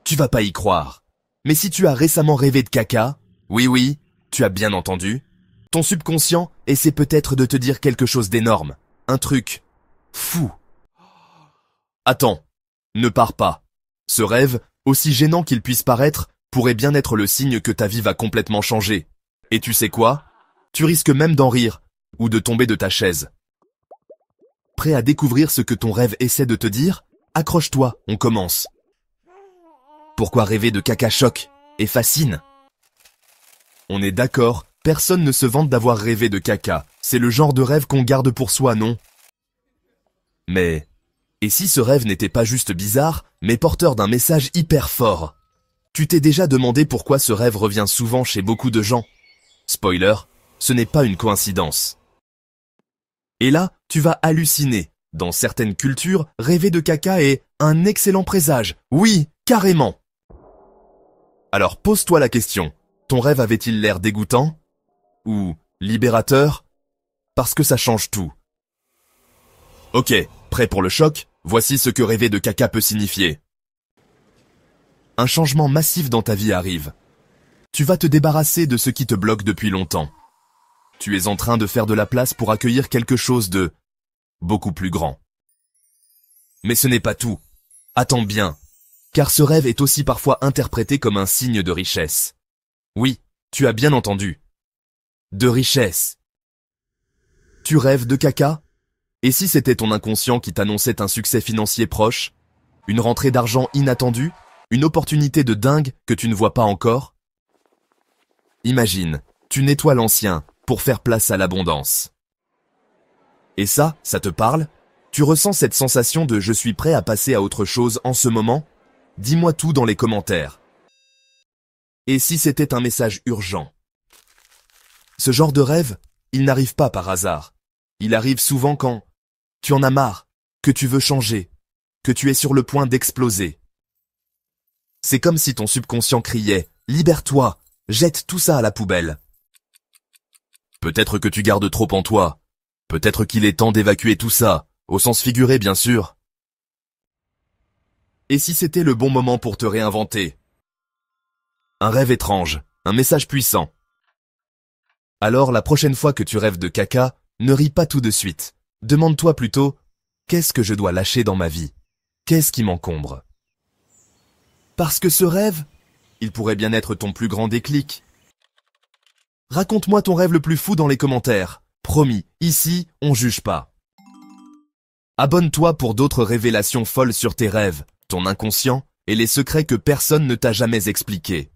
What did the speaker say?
Tu vas pas y croire. Mais si tu as récemment rêvé de caca, oui, tu as bien entendu, ton subconscient essaie peut-être de te dire quelque chose d'énorme, un truc fou. Attends, ne pars pas. Ce rêve, aussi gênant qu'il puisse paraître, pourrait bien être le signe que ta vie va complètement changer. Et tu sais quoi? Tu risques même d'en rire, ou de tomber de ta chaise. Prêt à découvrir ce que ton rêve essaie de te dire? Accroche-toi, on commence. Pourquoi rêver de caca choque et fascine? On est d'accord, personne ne se vante d'avoir rêvé de caca. C'est le genre de rêve qu'on garde pour soi, non? Mais, et si ce rêve n'était pas juste bizarre, mais porteur d'un message hyper fort? Tu t'es déjà demandé pourquoi ce rêve revient souvent chez beaucoup de gens? Spoiler, ce n'est pas une coïncidence. Et là, tu vas halluciner. Dans certaines cultures, rêver de caca est un excellent présage. Oui, carrément. Alors pose-toi la question. Ton rêve avait-il l'air dégoûtant? Ou libérateur? Parce que ça change tout. Ok, prêt pour le choc? Voici ce que rêver de caca peut signifier. Un changement massif dans ta vie arrive. Tu vas te débarrasser de ce qui te bloque depuis longtemps. Tu es en train de faire de la place pour accueillir quelque chose de beaucoup plus grand. Mais ce n'est pas tout. Attends bien, car ce rêve est aussi parfois interprété comme un signe de richesse. Oui, tu as bien entendu. De richesse. Tu rêves de caca? Et si c'était ton inconscient qui t'annonçait un succès financier proche? Une rentrée d'argent inattendue? Une opportunité de dingue que tu ne vois pas encore? Imagine, tu nettoies l'ancien pour faire place à l'abondance. Et ça te parle? Tu ressens cette sensation de « je suis prêt à passer à autre chose en ce moment » Dis-moi tout dans les commentaires. Et si c'était un message urgent? Ce genre de rêve, il n'arrive pas par hasard. Il arrive souvent quand tu en as marre, que tu veux changer, que tu es sur le point d'exploser. C'est comme si ton subconscient criait « Libère-toi, jette tout ça à la poubelle ». Peut-être que tu gardes trop en toi. Peut-être qu'il est temps d'évacuer tout ça, au sens figuré bien sûr. Et si c'était le bon moment pour te réinventer? Un rêve étrange, un message puissant. Alors la prochaine fois que tu rêves de caca, ne ris pas tout de suite. Demande-toi plutôt « Qu'est-ce que je dois lâcher dans ma vie? Qu'est-ce qui m'encombre ?» Parce que ce rêve, il pourrait bien être ton plus grand déclic. Raconte-moi ton rêve le plus fou dans les commentaires. Promis, ici, on juge pas. Abonne-toi pour d'autres révélations folles sur tes rêves, ton inconscient et les secrets que personne ne t'a jamais expliqués.